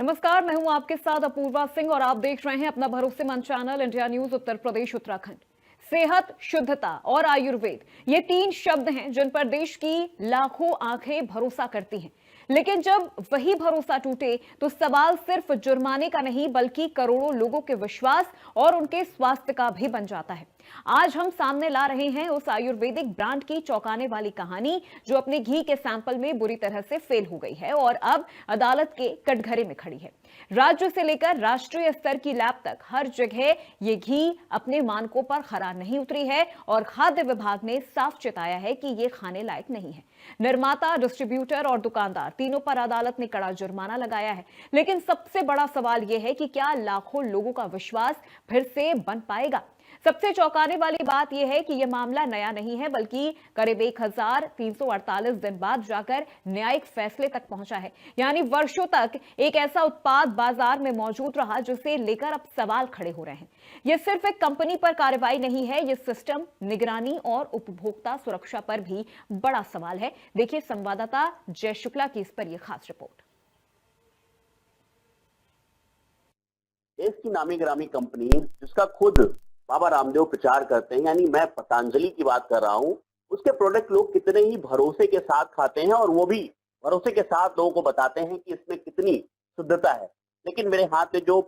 नमस्कार, मैं हूं आपके साथ अपूर्वा सिंह और आप देख रहे हैं अपना भरोसेमंद channel India news Uttar Pradesh Uttarakhand. सेहत, शुद्धता और आयुर्वेद ये तीन शब्द हैं जिन पर देश की लाखों आंखें भरोसा करती हैं। लेकिन जब वही भरोसा टूटे तो सवाल सिर्फ जुर्माने का नहीं बल्कि करोड़ों लोगों के विश्वास और उनके स्वास्थ्य का भी बन जाता है। आज हम सामने ला रहे हैं उस आयुर्वेदिक ब्रांड की चौंकाने वाली कहानी जो अपने घी के सैंपल में बुरी तरह से फेल हो गई है और अब अदालत के कटघरे में खड़ी है। राज्य से लेकर राष्ट्रीय स्तर की लैब तक हर जगह ये घी अपने मानकों पर खरा नहीं उतरी है और खाद्य विभाग ने साफ चेताया है कि ये खाने लायक नहीं है। निर्माता, डिस्ट्रीब्यूटर और दुकानदार तीनों पर अदालत ने कड़ा जुर्माना लगाया है। लेकिन सबसे बड़ा सवाल यह है कि क्या लाखों लोगों का विश्वास फिर से बन पाएगा? सबसे चौंकाने वाली बात यह है कि यह मामला नया नहीं है बल्कि करीब 1348 दिन बाद जाकर न्यायिक फैसले तक पहुंचा है। यानी वर्षों तक एक ऐसा उत्पाद बाजार में मौजूद रहा जिसे लेकर अब सवाल खड़े हो रहे हैं। यह सिर्फ एक कंपनी पर कार्रवाई नहीं है, यह सिस्टम, निगरानी और उपभोक्ता सुरक्षा पर भी बड़ा सवाल है। देखिए संवाददाता जय शुक्ला की इस पर यह खास रिपोर्ट। देश की नामी गिरामी कंपनी जिसका खुद बाबा रामदेव प्रचार करते हैं, यानी मैं पतंजलि की बात कर रहा हूं, उसके प्रोडक्ट लोग कितने ही भरोसे के साथ खाते हैं और वो भी भरोसे के साथ लोगों को बताते हैं कि इसमें कितनी शुद्धता है। लेकिन मेरे हाथ में जो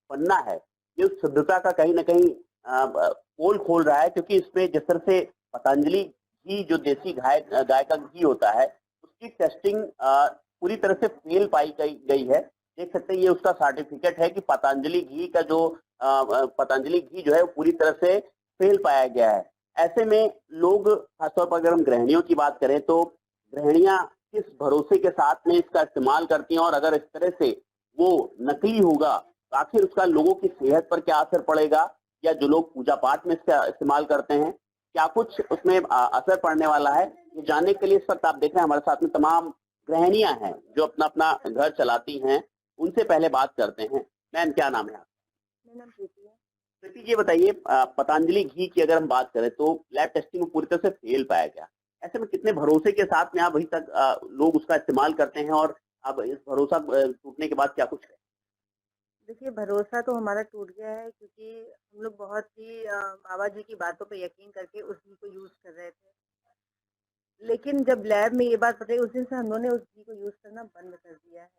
पन्ना है ये उस शुद्धता का कहीं ना कहीं पोल खोल रहा है, क्योंकि इसमें जिस तरह से पतंजलि घी, जो देसी गाय का घी होता है, उसकी टेस्टिंग पूरी तरह से फेल पाई गई है। देख सकते हैं ये उसका सर्टिफिकेट है कि पतंजलि घी का जो पतंजलि घी जो है वो पूरी तरह से फेल पाया गया है। ऐसे में लोग, खासतौर पर अगर हम गृहिणियों की बात करें तो गृहिणियां किस भरोसे के साथ में इसका इस्तेमाल करती हैं, और अगर इस तरह से वो नकली होगा तो आखिर उसका लोगों की सेहत पर क्या असर पड़ेगा, या जो लोग पूजा पाठ में इसका इस्तेमाल करते हैं क्या कुछ उसमें असर पड़ने वाला है। ये जानने के लिए इस वक्त आप देख रहे हैं हमारे साथ में तमाम गृहिणियां हैं जो अपना अपना घर चलाती हैं। उनसे पहले बात करते हैं। मैम, क्या नाम है आपका? मेरा नाम प्रीति है। प्रीति जी, बताइए, पतंजलि घी की अगर हम बात करें तो लैब टेस्टिंग में पूरी तरह से फेल पाया गया। ऐसे में कितने भरोसे के साथ में आप अभी तक लोग उसका इस्तेमाल करते हैं, और अब इस भरोसा टूटने के बाद क्या कुछ है? देखिए, भरोसा तो हमारा टूट गया है क्योंकि हम लोग बहुत ही बाबा जी की बातों पे यकीन करके उस घी को यूज़ कर रहे थे। लेकिन जब लैब में ये बात पता चली, उस दिन से हम लोगों ने उस घी को यूज़ करना बंद कर दिया है।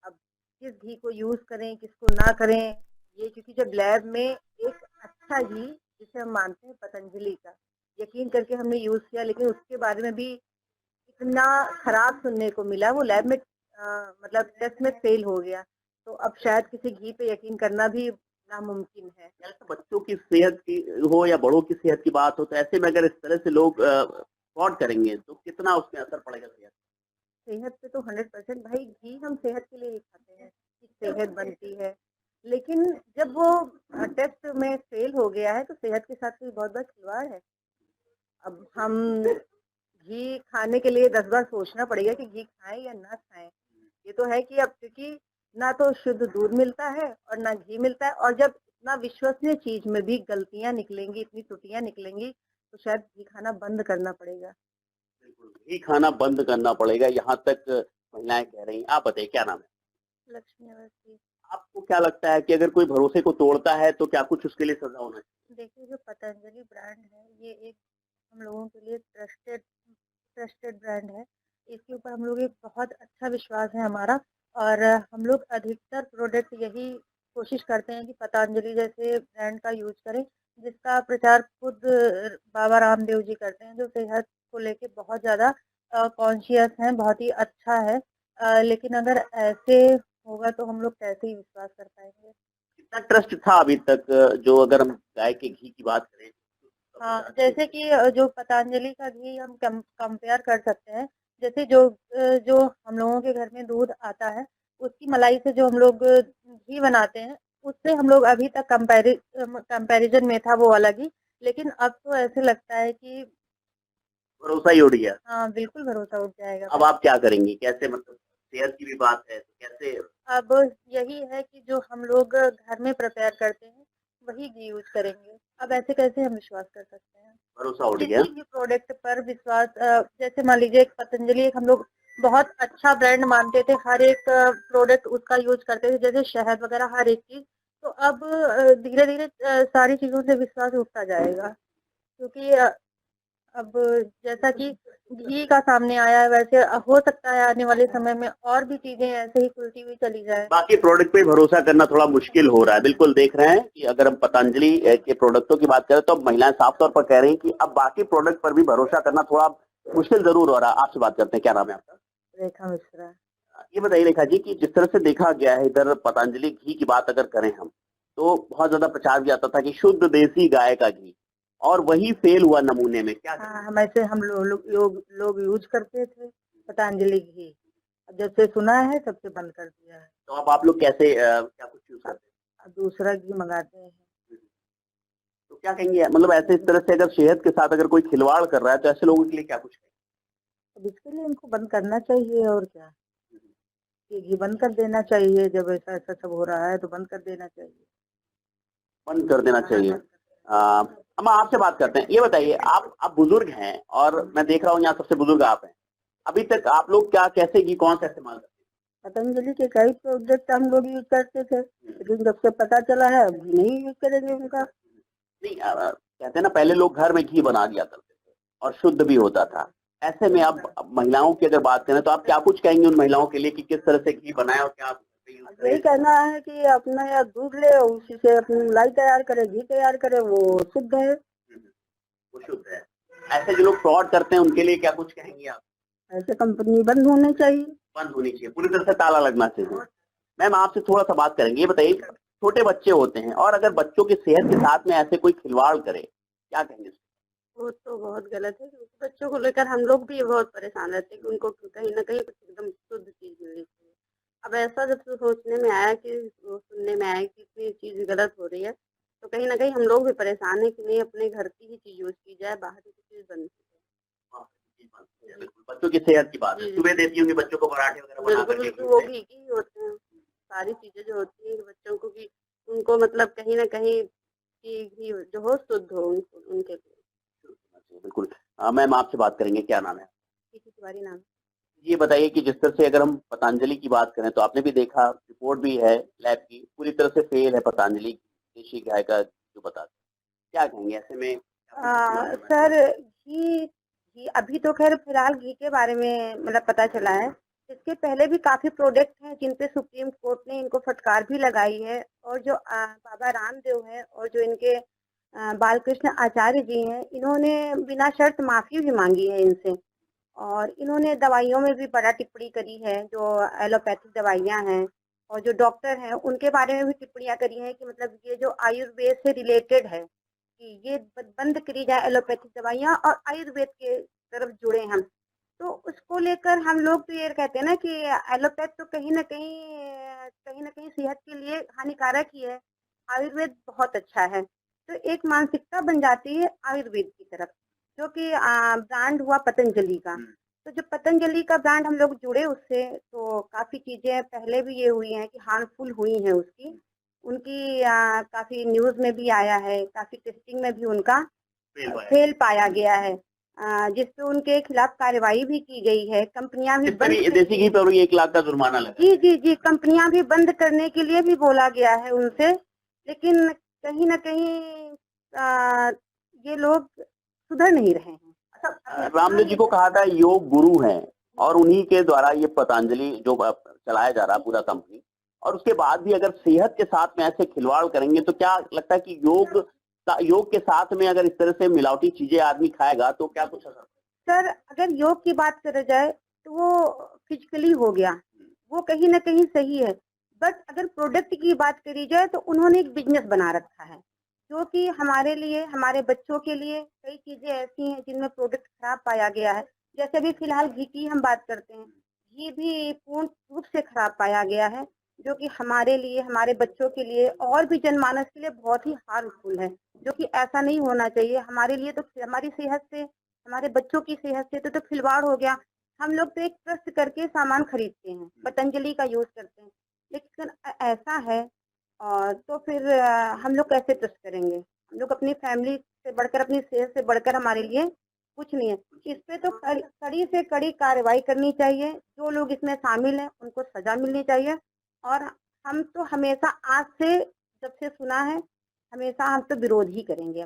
अब किस घी को यूज़ करें, किसको ना करें, ये क्योंकि जब लैब में एक अच्छा घी जिसे हम मानते हैं पतंजलि का, यकीन करके हमने यूज़ किया, लेकिन उसके बारे में भी इतना खराब सुनने को मिला, वो लैब में मतलब टेस्ट में फेल हो गया। तो अब शायद किसी घी पे यकीन करना भी नामुमकिन है। जैसे बच्चों की सेहत की हो या बड़ों की सेहत की बात हो, तो ऐसे में अगर इस तरह से लोग फ्रॉड करेंगे तो कितना उसमें असर पड़ेगा सेहत? सेहत पे तो 100% भाई, घी हम सेहत के लिए ही खाते हैं कि सेहत बनती है। लेकिन जब वो टेस्ट में फेल हो गया है तो सेहत के साथ कोई बहुत बड़ा खिलवाड़ है। अब हम घी खाने के लिए 10 बार सोचना पड़ेगा कि घी खाएँ या ना खाएँ। ये तो है कि अब क्योंकि ना तो शुद्ध दूध मिलता है और ना घी मिलता है, और जब इतना विश्वसनीय चीज़ में भी गलतियाँ निकलेंगी, इतनी त्रुटियाँ निकलेंगी, तो शायद घी खाना बंद करना पड़ेगा। बिल्कुल, घी खाना बंद करना पड़ेगा, यहाँ तक महिलाएं कह रही हैं। आप बताइए, क्या नाम है? लक्ष्मी अवस्थी। आपको क्या लगता है कि अगर कोई भरोसे को तोड़ता है तो क्या कुछ उसके लिए सजा होना चाहिए? देखिए, जो पतंजलि ब्रांड है, ये एक हम लोगों के लिए ट्रस्टेड ट्रस्टेड ब्रांड है। इसके ऊपर हम लोग एक बहुत अच्छा विश्वास है हमारा, और हम लोग अधिकतर प्रोडक्ट यही कोशिश करते हैं कि पतंजलि जैसे ब्रांड का यूज़ करें, जिसका प्रचार खुद बाबा रामदेव जी करते हैं, जो सेहत को लेके बहुत ज़्यादा कॉन्शियस हैं, बहुत ही अच्छा है। लेकिन अगर ऐसे होगा तो हम लोग कैसे ही विश्वास कर पाएँगे? कितना ट्रस्ट था अभी तक, जो अगर हम गाय के घी की बात करें? हाँ, जैसे कि जो पतंजलि का घी हम कंपेयर कर सकते हैं। जैसे जो हम लोगों के घर में दूध आता है, उसकी मलाई से जो हम लोग घी बनाते हैं, उससे हम लोग अभी तक कंपैरिज़न में था वो वाला घी। लेकिन अब तो ऐसे लगता है कि भरोसा ही उड़ गया। हाँ, बिल्कुल भरोसा उठ जाएगा अब भाई। आप क्या करेंगी? कैसे, मतलब सेहत की भी बात है तो कैसे? अब यही है कि जो हम लोग घर में प्रिपेयर करते हैं, वही घी यूज़ करेंगे। अब ऐसे कैसे हम विश्वास कर सकते हैं? भरोसा उड़ गया। किसी भी प्रोडक्ट पर विश्वास जैसे मान लीजिए एक पतंजलि, एक हम लोग बहुत अच्छा ब्रांड मानते थे, हर एक प्रोडक्ट उसका यूज करते थे, जैसे शहद वगैरह हर एक चीज। तो अब धीरे धीरे सारी चीजों से विश्वास उठता जाएगा, क्योंकि अब जैसा कि घी का सामने आया है, वैसे हो सकता है आने वाले समय में और भी चीजें ऐसे ही खुलती हुई चली जाए। बाकी प्रोडक्ट पे भरोसा करना थोड़ा मुश्किल हो रहा है। बिल्कुल देख रहे हैं कि अगर हम पतंजलि के प्रोडक्टों की बात करें तो अब महिलाएं साफ तौर पर कह रही हैं कि अब बाकी प्रोडक्ट पर भी भरोसा करना थोड़ा मुश्किल जरूर हो रहा है। आपसे बात करते हैं, क्या नाम है आपका? रेखा मिश्रा। ये बताइए रेखा जी कि जिस तरह से देखा गया है इधर पतंजलि घी की बात अगर करें हम, तो बहुत ज्यादा प्रचार भी आता था कि शुद्ध देसी गाय का घी, और वही फेल हुआ नमूने में। क्या हाँ, हम ऐसे हम लोग यूज करते थे पतंजलि घी। अब जब से सुना है तब से बंद कर दिया है। तो अब आप लोग कैसे क्या कुछ यूज करते हैं? अब दूसरा घी मंगाते हैं। तो क्या कहेंगे, मतलब ऐसे इस तरह से अगर सेहत के साथ अगर कोई खिलवाड़ कर रहा है तो ऐसे लोगों के लिए क्या कुछ अब इसके लिए इनको बंद करना चाहिए, और क्या, ये घी बंद कर देना चाहिए। जब ऐसा ऐसा सब हो रहा है तो बंद कर देना चाहिए। बंद कर देना चाहिए? हम आपसे बात करते हैं। ये बताइए, आप बुजुर्ग हैं और मैं देख रहा हूँ यहाँ सबसे बुजुर्ग आप हैं। अभी तक आप लोग क्या कैसे घी कौन सा इस्तेमाल करते पतंजलि के कई प्रोडक्ट हम लोग यूज करते थे, लेकिन जब से पता चला है अब घी नहीं यूज करेंगे उनका। हैं? नहीं, कहते हैं ना पहले लोग घर में घी बना दिया करते थे और शुद्ध भी होता था। ऐसे में अब महिलाओं की अगर बात करें तो आप क्या कुछ कहेंगे उन महिलाओं के लिए कि किस तरह से घी बनाए और क्या यूज अब यही कहना है कि अपना या दूध ले, उसी से अपनी मलाई तैयार करे, घी तैयार करे, वो शुद्ध है। वो शुद्ध है। ऐसे जो लोग फ्रॉड करते हैं उनके लिए क्या कुछ कहेंगे आप? ऐसे कंपनी बंद होनी चाहिए। बंद होनी चाहिए, पूरी तरह से ताला लगना चाहिए। मैम आपसे थोड़ा सा बात करेंगे। ये बताइए, छोटे बच्चे होते हैं और अगर बच्चों की सेहत के साथ में ऐसे कोई खिलवाड़ करे, क्या कहेंगे? वो तो बहुत गलत है, क्योंकि बच्चों को लेकर हम लोग भी बहुत परेशान रहते हैं कि उनको कहीं ना कहीं कुछ एकदम शुद्ध चीज मिलनी चाहिए। अब ऐसा जब से सोचने में आया, कि वो सुनने में आया कि इतनी चीज गलत हो रही है, तो कहीं ना कहीं हम लोग भी परेशान है कि नहीं, अपने घर की ही चीज यूज की जाए, बाहर की चीज बंद की जाए। बिल्कुल, बच्चों की सेहत की बात है। जी, सुबह देती होंगी बच्चों को पराठे वगैरह बना बिल्कुल करके बिल्कुल, घी वो से? घी की ही होते हैं। सारी चीजें जो होती हैं कि बच्चों को भी, उनको मतलब कहीं ना कहीं कि घी जो हो शुद्ध हो उनके लिए। बिल्कुल। मैम आपसे बात करेंगे, क्या नाम है? किसी तिवारी नाम। ये बताइए कि जिस तरह से अगर हम पतंजलि की बात करें तो आपने भी देखा, रिपोर्ट भी है लैब की, पूरी तरह से फेल है पतंजलि देशी गाय का जो बताते हैं। क्या कहेंगे ऐसे में? सर, घी घी अभी तो खैर फिलहाल घी के बारे में मतलब पता चला है। इसके पहले भी काफी प्रोडक्ट हैं जिन पे सुप्रीम कोर्ट ने इनको फटकार भी लगाई है, और जो बाबा रामदेव है और जो इनके बालकृष्ण आचार्य जी हैं, इन्होंने बिना शर्त माफी भी मांगी है इनसे। और इन्होंने दवाइयों में भी बड़ा टिप्पणी करी है, जो एलोपैथिक दवाइयां हैं, और जो डॉक्टर हैं उनके बारे में भी टिप्पणियां करी हैं कि मतलब ये जो आयुर्वेद से रिलेटेड है, कि ये बंद करी जाए एलोपैथिक दवाइयां और आयुर्वेद के तरफ जुड़े हम। तो उसको लेकर हम लोग तो ये कहते हैं ना कि एलोपैथ तो कहीं ना कहीं सेहत के लिए हानिकारक ही है, आयुर्वेद बहुत अच्छा है। तो एक मानसिकता बन जाती है आयुर्वेद की तरफ, जो कि ब्रांड हुआ पतंजलि का। तो जब पतंजलि का ब्रांड हम लोग जुड़े उससे, तो काफी चीजें पहले भी ये हुई हैं कि हार्मफुल हुई हैं उसकी, उनकी काफी न्यूज में भी आया है, काफी टेस्टिंग में भी उनका फेल पाया गया है, जिसपे उनके खिलाफ कार्रवाई भी की गई है, कंपनियां भी देसी घी पर 1 लाख का जुर्माना लगा। जी जी जी, कंपनियां भी बंद करने के लिए भी बोला गया है उनसे। लेकिन कहीं ना कहीं ये लोग सुधर नहीं रहे हैं। रामदेव जी को कहा था योग गुरु हैं और उन्हीं के द्वारा ये पतंजलि जो चलाया जा रहा है पूरा कंपनी, और उसके बाद भी अगर सेहत के साथ में ऐसे खिलवाड़ करेंगे तो क्या लगता है कि योग के साथ में अगर इस तरह से मिलावटी चीजें आदमी खाएगा तो क्या कुछ असर? सर, अगर योग की बात करा जाए तो वो फिजिकली हो गया, वो कहीं ना कहीं सही है। बट अगर प्रोडक्ट की बात करी जाए तो उन्होंने एक बिजनेस बना रखा है, जो कि हमारे लिए, हमारे बच्चों के लिए कई चीजें ऐसी हैं जिनमें प्रोडक्ट खराब पाया गया है। जैसे अभी फिलहाल घी की हम बात करते हैं, घी भी पूर्ण रूप से खराब पाया गया है, जो कि हमारे लिए, हमारे बच्चों के लिए और भी जनमानस के लिए बहुत ही हार्मफुल है, जो कि ऐसा नहीं होना चाहिए। हमारे लिए तो, हमारी सेहत से, हमारे बच्चों की सेहत से तो खिलवाड़ हो गया। हम लोग तो एक ट्रस्ट करके सामान खरीदते हैं, पतंजलि का यूज करते हैं, लेकिन ऐसा है, और तो फिर हम लोग कैसे ट्रस्ट करेंगे? हम लोग अपनी फैमिली से बढ़कर, अपनी सेहत से बढ़कर हमारे लिए कुछ नहीं है। इस पे तो कड़ी से कड़ी कार्रवाई करनी चाहिए। जो लोग इसमें शामिल हैं उनको सजा मिलनी चाहिए। और हम तो हमेशा आज से, जब से सुना है, हमेशा हम तो विरोध ही करेंगे।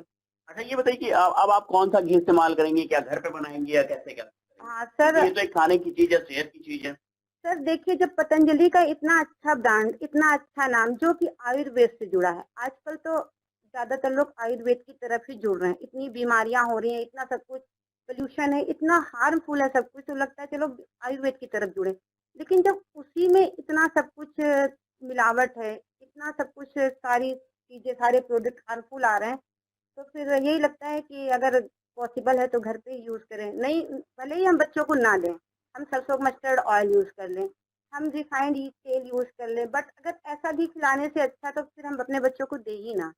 अच्छा ये बताइए कि अब आप कौन सा घी इस्तेमाल करेंगे, क्या घर पे बनाएंगे या कैसे क्या? हाँ सर। ये तो एक खाने की चीज है, सेहत की चीज है। सर देखिए, जब पतंजलि का इतना अच्छा ब्रांड, इतना अच्छा नाम, जो कि आयुर्वेद से जुड़ा है, आजकल तो ज्यादातर लोग आयुर्वेद की तरफ ही जुड़ रहे हैं। इतनी बीमारियां हो रही हैं, इतना सब कुछ पोल्यूशन है, इतना हार्मफुल है सब कुछ, तो लगता है चलो आयुर्वेद की तरफ जुड़े। लेकिन जब उसी में इतना सब कुछ मिलावट है, इतना सब कुछ, सारी चीजें, सारे प्रोडक्ट हार्मफुल आ रहे हैं, तो फिर यही लगता है कि अगर पॉसिबल है तो घर पे ही यूज करें। नहीं, भले ही हम बच्चों को ना दें, हम सरसों मस्टर्ड ऑयल यूज कर लें, हम रिफाइंड तेल यूज कर लें, बट अगर ऐसा घी खिलाने से अच्छा तो फिर हम अपने बच्चों को दे ही ना।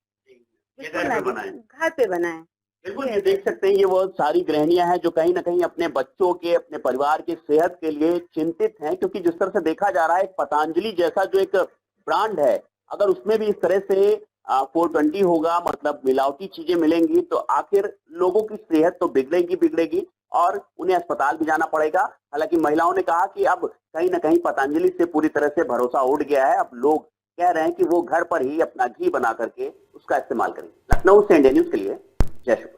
ये घर पे बनाए। घर पे बनाए। बिल्कुल, ये देख सकते हैं, ये वो सारी गृहिणियां हैं जो कहीं ना कहीं अपने बच्चों के, अपने परिवार की सेहत के लिए चिंतित हैं, क्योंकि जिस तरह से देखा जा रहा है, पतंजलि जैसा जो एक ब्रांड है, अगर उसमें भी इस तरह से 420 होगा, मतलब मिलावटी चीजें मिलेंगी, तो आखिर लोगों की सेहत तो बिगड़ेगी और उन्हें अस्पताल भी जाना पड़ेगा। हालांकि महिलाओं ने कहा कि अब कहीं ना कहीं पतंजलि से पूरी तरह से भरोसा उठ गया है। अब लोग कह रहे हैं कि वो घर पर ही अपना घी बना करके उसका इस्तेमाल करेंगे। लखनऊ से इंडिया न्यूज के लिए जय शुक्र।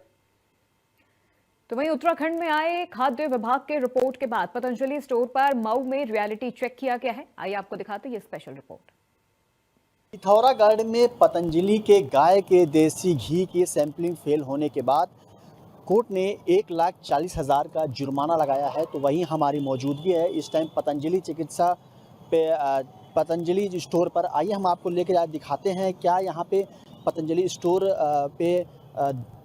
तो वहीं उत्तराखंड में आए खाद्य विभाग के रिपोर्ट के बाद पतंजलि स्टोर पर मऊ में रियलिटी चेक किया गया है। आइए आपको दिखाते हैं ये स्पेशल रिपोर्ट। पिथौरागढ़ में पतंजलि के गाय के देसी घी की सैंपलिंग फेल होने के बाद कोर्ट ने 1,40,000 का जुर्माना लगाया है। तो वहीं हमारी मौजूदगी है इस टाइम पतंजलि चिकित्सा पे, पतंजलि स्टोर पर। आइए हम आपको लेकर दिखाते हैं क्या यहाँ पे पतंजलि स्टोर पे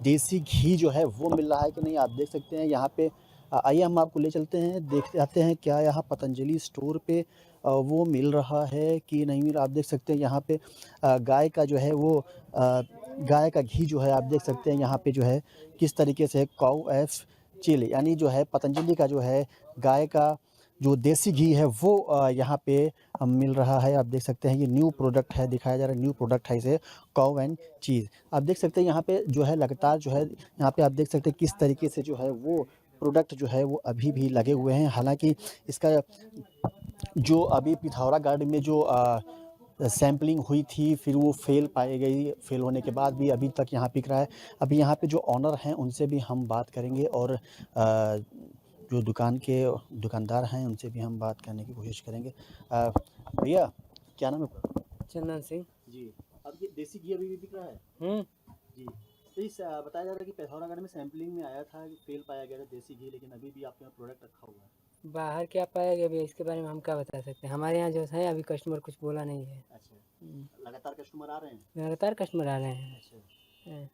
देसी घी जो है वो मिल रहा है कि नहीं। आप देख सकते हैं यहाँ पे। आइए हम आपको ले चलते हैं, देखते आते हैं क्या यहाँ पतंजलि स्टोर पे वो मिल रहा है कि नहीं मिल। आप देख सकते हैं यहाँ पे गाय का जो है वो गाय का घी जो है आप देख सकते हैं यहाँ पे जो है किस तरीके से काऊ एफ चिली, यानी जो है पतंजलि का जो है गाय का जो देसी घी है वो यहाँ पे मिल रहा है। आप देख सकते हैं ये न्यू प्रोडक्ट है, दिखाया जा रहा है न्यू प्रोडक्ट है, इसे काऊ एंड चीज़। आप देख सकते हैं यहाँ पे जो है लगातार जो है यहाँ पे आप देख सकते हैं किस तरीके से जो है वो प्रोडक्ट जो है वो अभी भी लगे हुए हैं। हालांकि इसका जो अभी पिथौरागढ़ में जो सैम्पलिंग हुई थी फिर वो फेल पाई गई, फेल होने के बाद भी अभी तक यहाँ बिक रहा है। अभी यहाँ पे जो ऑनर हैं उनसे भी हम बात करेंगे और जो दुकान के दुकानदार हैं उनसे भी हम बात करने की कोशिश करेंगे। भैया क्या नाम है? चंदन सिंह जी। अब ये देसी घी अभी भी बिक रहा है? जी। तो इस बताया जा रहा है कि पिथौरागढ़ में सैम्पलिंग में आया था, फेल पाया गया था देसी घी, लेकिन अभी भी आपके यहाँ प्रोडक्ट रखा हुआ है। बाहर क्या पाया गया भैया, इसके बारे में हम क्या बता सकते हैं। हमारे यहाँ जो है अभी कस्टमर कुछ बोला नहीं है। अच्छा, लगातार कस्टमर आ रहे हैं? लगातार कस्टमर आ रहे हैं। अच्छा, हैं।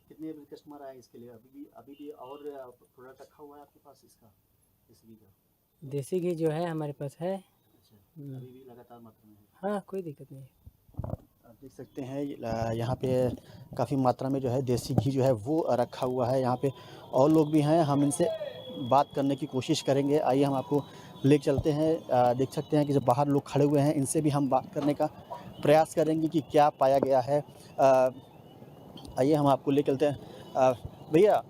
कितने अभी कस्टमर आए इसके लिए? अभी भी और प्रोडक्ट रखा हुआ है आपके पास इसका, देसी घी का? देसी घी जो है हमारे पास है। अच्छा, अभी भी लगातार मात्रा में है? हाँ, कोई दिक्कत नहीं है। आप देख सकते हैं यहाँ पे काफ़ी मात्रा में जो है देसी घी जो है वो रखा हुआ है। यहाँ पे और लोग भी हैं, हम इनसे बात करने की कोशिश करेंगे। आइए हम आपको ले चलते हैं। देख सकते हैं कि जब बाहर लोग खड़े हुए हैं, इनसे भी हम बात करने का प्रयास करेंगे कि क्या पाया गया है। आइए हम आपको ले चलते हैं। भैया,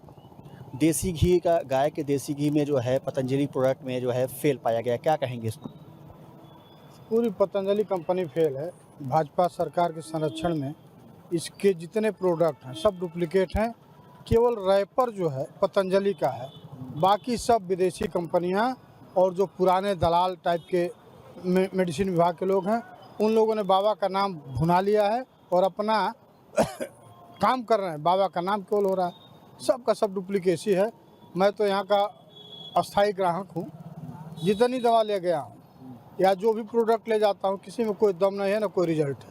देसी घी का, गाय के देसी घी में जो है पतंजलि प्रोडक्ट में जो है फेल पाया गया, क्या कहेंगे इसको? पूरी पतंजलि कंपनी फेल है। भाजपा सरकार के संरक्षण में इसके जितने प्रोडक्ट हैं सब डुप्लीकेट हैं। केवल रैपर जो है पतंजलि का है, बाकी सब विदेशी कंपनियां और जो पुराने दलाल टाइप के मेडिसिन विभाग के लोग हैं, उन लोगों ने बाबा का नाम भुना लिया है और अपना काम कर रहे हैं। बाबा का नाम केवल हो रहा है, सबका सब डुप्लीकेसी है। मैं तो यहाँ का अस्थायी ग्राहक हूँ। जितनी दवा ले गया हूँ या जो भी प्रोडक्ट ले जाता हूँ, किसी में कोई दम नहीं है, ना कोई रिजल्ट है।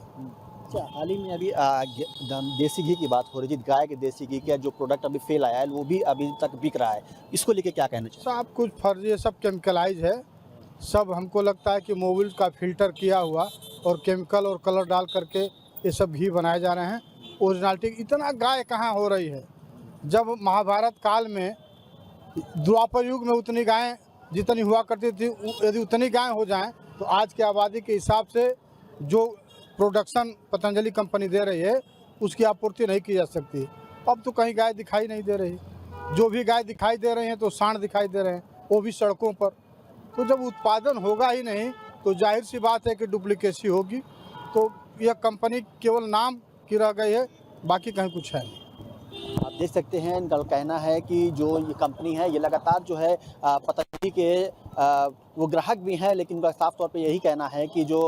अच्छा, हाल ही में अभी देसी घी की बात हो रही थी, गाय के देसी घी का जो प्रोडक्ट अभी फेल आया है वो भी अभी तक बिक रहा है, इसको लेके क्या कहना चाहिए? सब कुछ फर्जी है, सब केमिकलाइज है। सब हमको लगता है कि मोबिल का फिल्टर किया हुआ और केमिकल और कलर डाल करके ये सब घी बनाए जा रहे हैं। ओरिजिनलिटी इतना गाय कहाँ हो रही है? जब महाभारत काल में, द्वापर युग में उतनी गायें जितनी हुआ करती थी, यदि उतनी गाय हो जाएं तो आज की आबादी के हिसाब से जो प्रोडक्शन पतंजलि कंपनी दे रही है उसकी आपूर्ति नहीं की जा सकती। अब तो कहीं गाय दिखाई नहीं दे रही। जो भी गाय दिखाई दे रहे हैं तो सांड दिखाई दे रहे हैं, वो भी सड़कों पर। तो जब उत्पादन होगा ही नहीं तो जाहिर सी बात है कि डुप्लीकेसी होगी। तो यह कंपनी केवल नाम की रह गई है, बाकी कहीं कुछ है नहीं। आप देख सकते हैं, इनका कहना है कि जो ये कंपनी है ये लगातार जो है पतंजलि के वो ग्राहक भी हैं, लेकिन उनका साफ तौर पे यही कहना है कि जो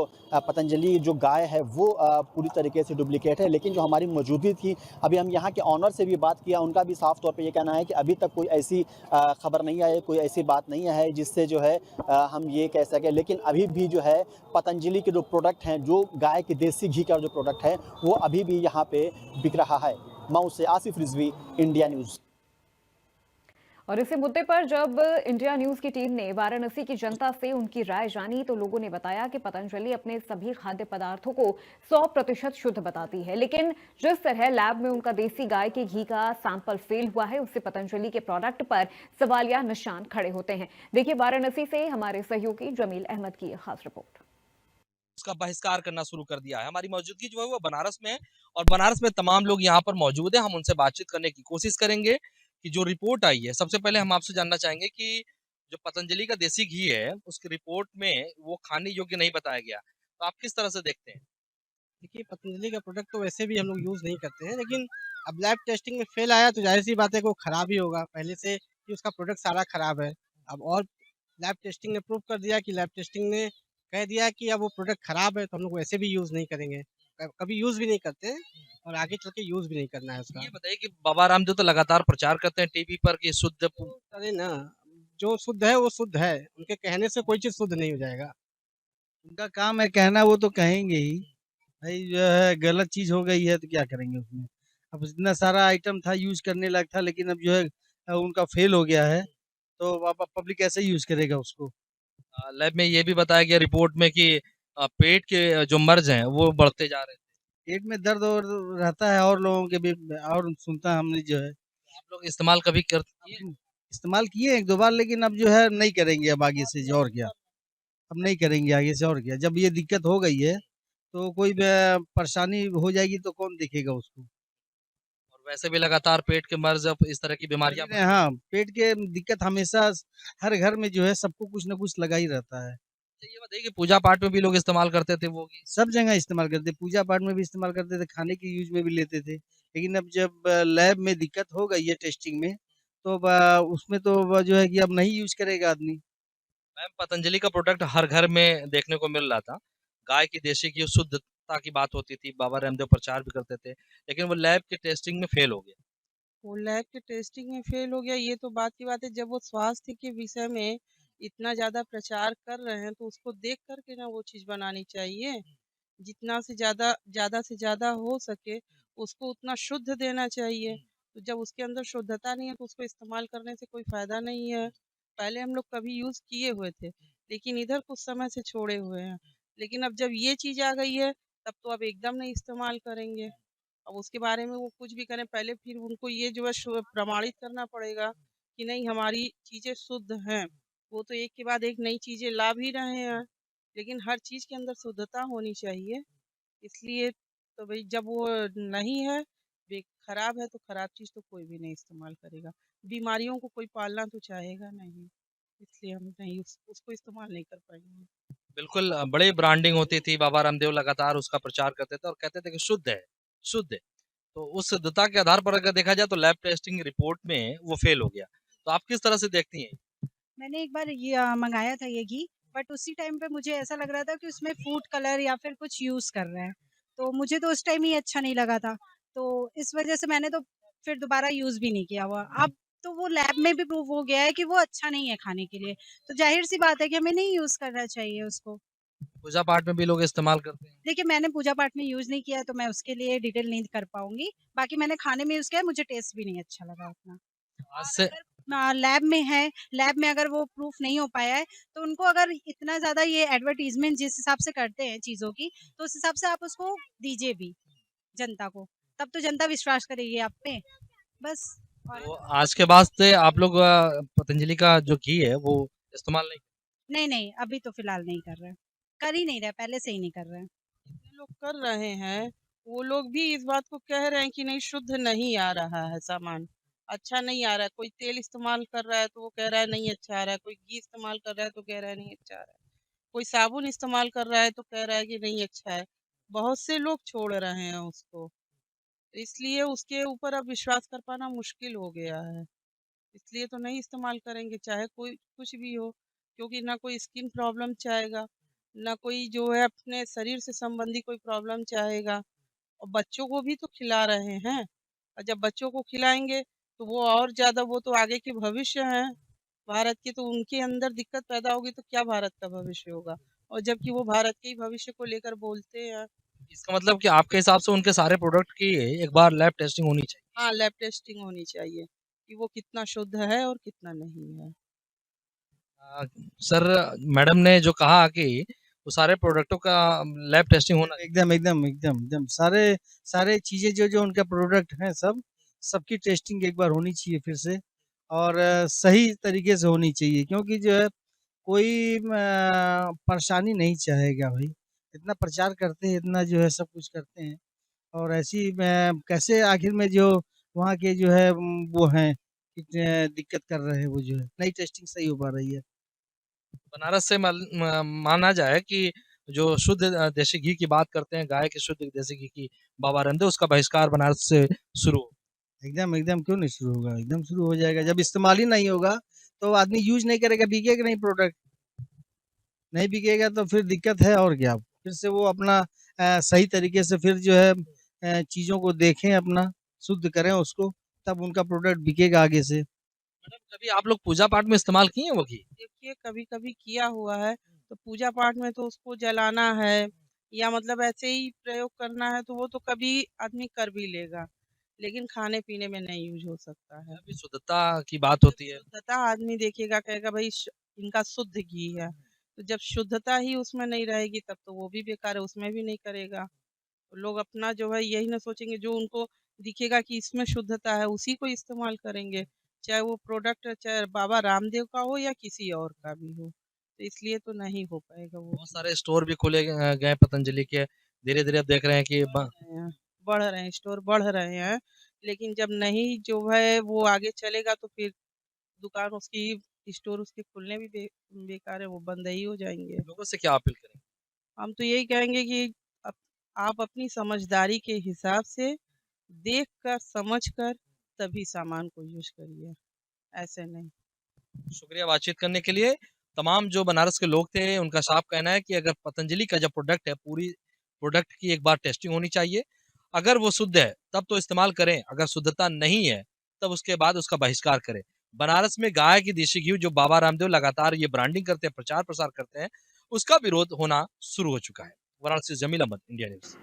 पतंजलि जो गाय है वो पूरी तरीके से डुप्लीकेट है। लेकिन जो हमारी मौजूदगी थी, अभी हम यहाँ के ऑनर से भी बात किया, उनका भी साफ तौर पे ये कहना है कि अभी तक कोई ऐसी खबर नहीं आई, कोई ऐसी बात नहीं है जिससे जो है हम ये कह सकें। लेकिन अभी भी जो है पतंजलि के जो प्रोडक्ट हैं, जो गाय के देसी घी का जो प्रोडक्ट है वो अभी भी यहाँ पे बिक रहा है। मऊ से आसिफ रिजवी, इंडिया न्यूज़। और इसी मुद्दे पर जब इंडिया न्यूज की टीम ने वाराणसी की जनता से उनकी राय जानी तो लोगों ने बताया कि पतंजलि अपने सभी खाद्य पदार्थों को 100% शुद्ध बताती है, लेकिन जिस तरह लैब में उनका देसी गाय के घी का सैंपल फेल हुआ है, उससे पतंजलि के प्रोडक्ट पर सवालिया निशान खड़े होते हैं। देखिए वाराणसी से हमारे सहयोगी जमील अहमद की खास रिपोर्ट। उसका बहिष्कार करना शुरू कर दिया है। हमारी मौजूदगी जो है वो बनारस में है और बनारस में तमाम लोग यहाँ पर मौजूद हैं। हम उनसे बातचीत करने की कोशिश करेंगे कि जो रिपोर्ट आई है, सबसे पहले हम आपसे जानना चाहेंगे कि जो पतंजलि का देसी घी है उसकी रिपोर्ट में वो खाने योग्य नहीं बताया गया, तो आप किस तरह से देखते हैं? देखिए, पतंजलि का प्रोडक्ट तो वैसे भी हम लोग यूज़ नहीं करते हैं, लेकिन अब लैब टेस्टिंग में फेल आया तो ज़ाहिर-सी बात है कि वो खराब ही होगा, पहले से ही उसका प्रोडक्ट सारा खराब है। अब और लैब टेस्टिंग ने प्रूव कर दिया कि लैब टेस्टिंग ने कह दिया कि अब वो प्रोडक्ट खराब है, तो हम लोग वैसे भी यूज़ नहीं करेंगे। कभी यूज़ भी नहीं करते हैं और आगे चल के यूज़ भी नहीं करना है उसका। ये बताइए कि बाबा रामदेव तो लगातार प्रचार करते हैं टीवी पर कि शुद्ध अरे ना, जो शुद्ध है वो शुद्ध है, उनके कहने से कोई चीज़ शुद्ध नहीं हो जाएगा। उनका काम है कहना, वो तो कहेंगे ही। भाई जो है गलत चीज़ हो गई है तो क्या करेंगे उसमें। अब इतना सारा आइटम था यूज़ करने लायक था, लेकिन अब जो है उनका फेल हो गया है, तो अब पब्लिक कैसे यूज़ करेगा उसको। लैब में ये भी बताया गया रिपोर्ट में कि पेट के जो मर्ज हैं वो बढ़ते जा रहे हैं। पेट में दर्द और रहता है और लोगों के भी, और सुनता हमने जो है आप लोग इस्तेमाल कभी करते हैं? इस्तेमाल किए 1-2 बार, लेकिन अब जो है नहीं करेंगे अब आगे से और क्या। अब नहीं करेंगे आगे से और क्या। जब ये दिक्कत हो गई है तो कोई परेशानी हो जाएगी तो कौन देखेगा उसको। और वैसे भी लगातार पेट के मर्ज अब इस तरह की बीमारियां अरे हाँ, पेट के दिक्कत हमेशा हर घर में जो है सबको कुछ न कुछ लगा ही रहता है। ये बताइए कि पूजा पाठ में भी लोग इस्तेमाल करते थे वो घी? सब जगह इस्तेमाल करते, पूजा पाठ में भी इस्तेमाल करते थे, खाने के यूज़ में भी लेते थे। लेकिन अब जब लैब में दिक्कत हो गई है टेस्टिंग में, तो उसमें तो जो है कि अब नहीं यूज़ करेगा आदमी। मैम, पतंजलि का प्रोडक्ट हर घर में देखने को मिल रहा था। गाय की देशी की शुद्धता की बात होती थी, बाबा रामदेव प्रचार भी करते थे, लेकिन वो लैब के टेस्टिंग में फेल हो गया। वो लैब के टेस्टिंग में फेल हो गया, ये तो बात की बात है। जब वो स्वास्थ्य के विषय में इतना ज़्यादा प्रचार कर रहे हैं तो उसको देख कर के ना वो चीज़ बनानी चाहिए। जितना से ज़्यादा से ज़्यादा हो सके उसको उतना शुद्ध देना चाहिए। तो जब उसके अंदर शुद्धता नहीं है तो उसको इस्तेमाल करने से कोई फ़ायदा नहीं है। पहले हम लोग कभी यूज़ किए हुए थे, लेकिन इधर कुछ समय से छोड़े हुए हैं। लेकिन अब जब ये चीज़ आ गई है तब तो अब एकदम नहीं इस्तेमाल करेंगे। अब उसके बारे में वो कुछ भी करें, पहले फिर उनको ये जो है प्रमाणित करना पड़ेगा कि नहीं हमारी चीज़ें शुद्ध हैं। वो तो एक के बाद एक नई चीज़ें ला भी रहे हैं, लेकिन हर चीज़ के अंदर शुद्धता होनी चाहिए। इसलिए तो भाई जब वो नहीं है, खराब है, तो खराब चीज़ तो कोई भी नहीं इस्तेमाल करेगा। बीमारियों को कोई पालना तो चाहेगा नहीं, इसलिए हम नहीं उसको इस्तेमाल नहीं कर पाएंगे। बिल्कुल बड़ी ब्रांडिंग होती थी, बाबा रामदेव लगातार उसका प्रचार करते थे और कहते थे कि शुद्ध है, शुद्ध है। तो उस शुद्धता के आधार पर अगर देखा जाए तो लैब टेस्टिंग रिपोर्ट में वो फेल हो गया। तो आप किस तरह से देखती हैं? मैंने एक बार ये मंगाया था ये घी, बट उसी टाइम पे मुझे ऐसा लग रहा था कि उसमें फूड कलर या फिर कुछ यूज़ कर रहे हैं, तो मुझे तो उस टाइम ही अच्छा नहीं लगा था। तो इस वजह से मैंने तो फिर दोबारा यूज़ भी नहीं किया हुआ। अब तो वो लैब में भी प्रूव हो गया है कि वो अच्छा नहीं है खाने के लिए, तो ज़ाहिर-सी बात है कि हमें नहीं यूज़ करना चाहिए उसको। पूजा पाठ में भी लोग इस्तेमाल करते हैं। देखिए, मैंने पूजा पाठ में यूज़ नहीं किया है, तो मैं उसके लिए डिटेल नहीं कर पाऊँगी। बाकी मैंने खाने में यूज़ किया है, मुझे टेस्ट भी नहीं अच्छा लगा उतना। आज और से अगर लैब में है, लैब में अगर वो प्रूफ नहीं हो पाया है, तो उनको अगर इतना ज़्यादा ये एडवर्टाइज़मेंट जिस हिसाब से करते हैं चीज़ों की, तो उस हिसाब से आप उसको दीजिए भी जनता को, तब तो जनता विश्वास करेगी आप पे। बस। और तो आज के बाद से आप लोग पतंजलि का जो घी है वो इस्तेमाल नहीं। नहीं, अभी तो फिलहाल नहीं कर रहे हैं। कर ही नहीं रहे, पहले से ही नहीं कर रहे हैं। जितने लोग कर रहे हैं, वो लोग भी इस बात को कह रहे हैं कि नहीं शुद्ध नहीं आ रहा है सामान। अच्छा नहीं आ रहा है। कोई तेल इस्तेमाल कर रहा है तो वो कह रहा है नहीं अच्छा आ रहा है, कोई घी इस्तेमाल कर रहा है तो कह रहा है नहीं अच्छा आ रहा है, कोई साबुन इस्तेमाल कर रहा है तो कह रहा है कि नहीं अच्छा है। बहुत से लोग छोड़ रहे हैं उसको, इसलिए उसके ऊपर अब विश्वास कर पाना मुश्किल हो गया है। इसलिए तो नहीं इस्तेमाल करेंगे, चाहे कोई कुछ भी हो, क्योंकि ना कोई स्किन प्रॉब्लम चाहेगा, ना कोई जो है अपने शरीर से संबंधी कोई प्रॉब्लम चाहेगा। और बच्चों को भी तो खिला रहे हैं, और जब बच्चों को खिलाएंगे तो वो और ज़्यादा, वो तो आगे के भविष्य हैं भारत के, तो उनके अंदर दिक्कत पैदा होगी तो क्या भारत का भविष्य होगा। और जबकि वो भारत के ही भविष्य को लेकर बोलते हैं। इसका मतलब कि आपके हिसाब से उनके सारे प्रोडक्ट की एक बार लैब टेस्टिंग होनी चाहिए। हाँ, लैब टेस्टिंग होनी चाहिए कि वो कितना शुद्ध है और कितना नहीं है। अ, सर, मैडम ने जो कहा कि वो सारे प्रोडक्टों का लैब टेस्टिंग होना एकदम सारे सारे चीजें जो जो उनका प्रोडक्ट हैं सबकी टेस्टिंग एक बार होनी चाहिए फिर से, और सही तरीके से होनी चाहिए, क्योंकि जो है कोई परेशानी नहीं चाहेगा भाई। इतना प्रचार करते हैं, इतना जो है सब कुछ करते हैं, और ऐसी कैसे आखिर में जो वहाँ के जो है वो हैं दिक्कत कर रहे हैं, वो जो है नई टेस्टिंग सही हो पा रही है। बनारस से माना जाए कि जो शुद्ध देसी घी की बात करते हैं, गाय के शुद्ध देसी घी की बाबा रामदेव, उसका बहिष्कार बनारस से शुरू हो। एकदम क्यों नहीं शुरू होगा, एकदम शुरू हो जाएगा। जब इस्तेमाल ही नहीं होगा तो आदमी यूज नहीं करेगा, बिकेगा नहीं प्रोडक्ट, नहीं बिकेगा तो फिर दिक्कत है और क्या। फिर से वो अपना सही तरीके से फिर जो है चीज़ों को देखें, अपना शुद्ध करें उसको, तब उनका प्रोडक्ट बिकेगा आगे से। मैडम, कभी आप लोग पूजा पाठ में इस्तेमाल किए हैं वो घी? देखिए, कभी-कभी किया हुआ है, तो पूजा पाठ में तो उसको जलाना है या मतलब ऐसे ही प्रयोग करना है तो वो तो कभी आदमी कर भी लेगा, लेकिन खाने-पीने में नहीं यूज़ हो सकता है। अभी शुद्धता की बात होती है। शुद्धता आदमी देखेगा, कहेगा भाई इनका शुद्ध घी है, तो जब शुद्धता ही उसमें नहीं रहेगी तब तो वो भी बेकार है, उसमें भी नहीं करेगा। तो लोग अपना जो है यही ना सोचेंगे, जो उनको दिखेगा कि इसमें शुद्धता है उसी को इस्तेमाल करेंगे, चाहे वो प्रोडक्ट चाहे बाबा रामदेव का हो या किसी और का भी हो। तो इसलिए तो नहीं हो पाएगा वो बहुत सारे स्टोर भी खोले गए पतंजलि के। धीरे-धीरे अब देख रहे हैं कि बढ़ रहे हैं, स्टोर बढ़ रहे हैं, लेकिन जब नहीं जो है वो आगे चलेगा तो फिर दुकान उसकी, स्टोर उसके खुलने भी बेकार है, वो बंद ही हो जाएंगे। लोगों से क्या अपील करें? हम तो यही कहेंगे कि अप, आप अपनी समझदारी के हिसाब से देख कर समझ कर तभी सामान को यूज करिए, ऐसे नहीं। शुक्रिया बातचीत करने के लिए। तमाम जो बनारस के लोग थे, उनका साफ कहना है कि अगर पतंजलि का जो प्रोडक्ट है, पूरी प्रोडक्ट की एक बार टेस्टिंग होनी चाहिए। अगर वो शुद्ध है तब तो इस्तेमाल करें, अगर शुद्धता नहीं है तब उसके बाद उसका बहिष्कार करें। बनारस में गाय की देसी घी जो बाबा रामदेव लगातार ये ब्रांडिंग करते हैं, प्रचार प्रसार करते हैं, उसका विरोध होना शुरू हो चुका है। वाराणसी से जमील अहमद, इंडिया न्यूज।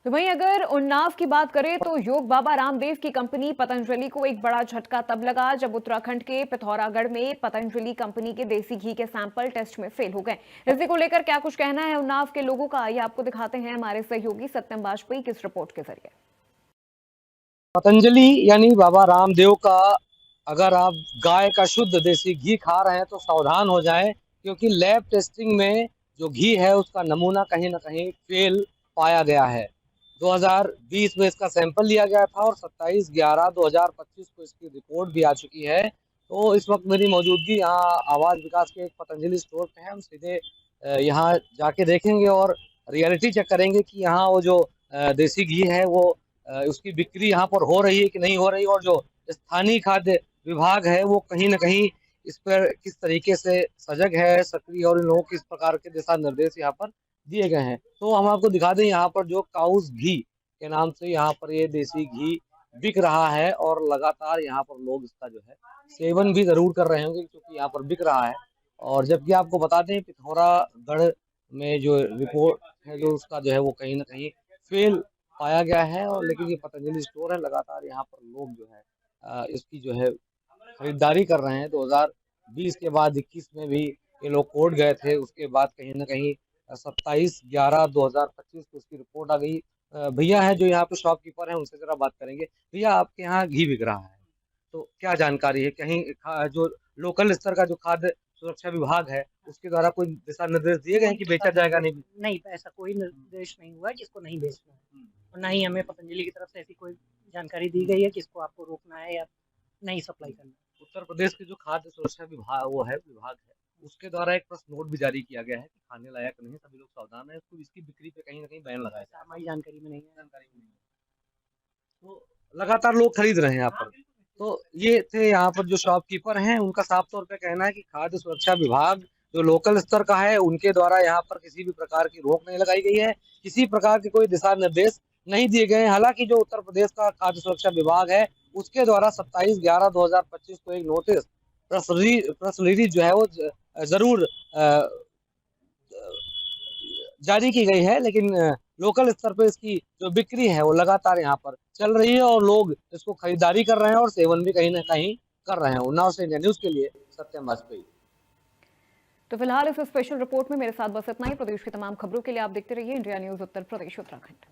तो वहीं अगर उन्नाव की बात करें तो योग बाबा रामदेव की कंपनी पतंजलि को एक बड़ा झटका तब लगा जब उत्तराखंड के पिथौरागढ़ में पतंजलि कंपनी के देसी घी के सैंपल टेस्ट में फेल हो गए। इसी को लेकर क्या कुछ कहना है उन्नाव के लोगों का, ये आपको दिखाते हैं हमारे सहयोगी सत्यम वाजपेयी की इस रिपोर्ट के जरिए। पतंजलि यानी बाबा रामदेव का अगर आप गाय का शुद्ध देसी घी खा रहे हैं तो सावधान हो जाएं, क्योंकि लैब टेस्टिंग में जो घी है उसका नमूना कहीं ना कहीं फेल पाया गया है। 2020 में इसका सैंपल लिया गया था और 27/11/2025 को इसकी रिपोर्ट भी आ चुकी है। तो इस वक्त मेरी मौजूदगी यहाँ आवाज़ विकास के एक पतंजलि स्टोर पे है। हम सीधे यहाँ जाके देखेंगे और रियलिटी चेक करेंगे कि यहाँ वो जो देसी घी है वो उसकी बिक्री यहाँ पर हो रही है कि नहीं हो रही, और जो स्थानीय खाद्य विभाग है वो कहीं ना कहीं इस पर किस तरीके से सजग है, सक्रिय, और इन लोगों किस प्रकार के दिशा निर्देश यहाँ पर दिए गए हैं। तो हम आपको दिखा दें, यहाँ पर जो काउस घी के नाम से यहाँ पर ये देसी घी बिक रहा है, और लगातार यहाँ पर लोग इसका जो है सेवन भी जरूर कर रहे होंगे क्योंकि यहाँ पर बिक रहा है। और जबकि आपको बता दें, पिथौरागढ़ में जो रिपोर्ट है जो उसका जो है वो कहीं ना कहीं फेल पाया गया है, और लेकिन ये पतंजलि स्टोर है, लगातार यहाँ पर लोग जो है इसकी जो है खरीदारी कर रहे हैं। 2020 के बाद 21 में भी ये लोग कोर्ट गए थे, उसके बाद कहीं ना कहीं 27/11/2025 को उसकी रिपोर्ट आ गई। भैया है जो यहाँ पे शॉपकीपर हैं, उनसे जरा बात करेंगे। भैया, आपके यहाँ घी बिक रहा है, तो क्या जानकारी है? कहीं जो लोकल स्तर का जो खाद्य सुरक्षा विभाग है उसके द्वारा कोई दिशा निर्देश दिए गए हैं कि बेचा जाएगा नहीं? नहीं, ऐसा कोई निर्देश नहीं हुआ है जिसको नहीं बेचना है, और ना ही हमें पतंजलि की तरफ से ऐसी कोई जानकारी दी गई है कि इसको आपको रोकना है या नहीं सप्लाई करना है। उत्तर प्रदेश के जो खाद्य सुरक्षा विभाग है उसके द्वारा एक प्रेस नोट भी जारी किया गया है कि खाने लायक नहीं, सभी लोग सावधान है, इसको इसकी बिक्री पे कहीं ना कहीं बैन लगाया जाए। हमारी जानकारी में नहीं है। तो लगातार लोग खरीद रहे हैं यहाँ पर। तो ये थे यहाँ पर जो शॉपकीपर हैं, उनका साफ तौर पे कहना है कि खाद्य सुरक्षा विभाग जो लोकल स्तर का है उनके द्वारा यहाँ पर किसी भी प्रकार की रोक नहीं लगाई गई है, किसी प्रकार के कोई दिशा निर्देश नहीं दिए गए हैं। हालांकि जो उत्तर प्रदेश का खाद्य सुरक्षा विभाग है उसके द्वारा 27/11/2025 को एक नोटिस प्रेस रिलीज जो है वो जरूर जारी की गई है, लेकिन लोकल स्तर पर इसकी जो बिक्री है वो लगातार यहाँ पर चल रही है और लोग इसको खरीदारी कर रहे हैं और सेवन भी कहीं ना कहीं कर रहे हैं। उन्नाव से इंडिया न्यूज के लिए सत्यम वाजपेयी। तो फिलहाल इस स्पेशल रिपोर्ट में मेरे साथ बस इतना ही। प्रदेश की तमाम खबरों के लिए आप देखते रहिए इंडिया न्यूज उत्तर प्रदेश उत्तराखंड।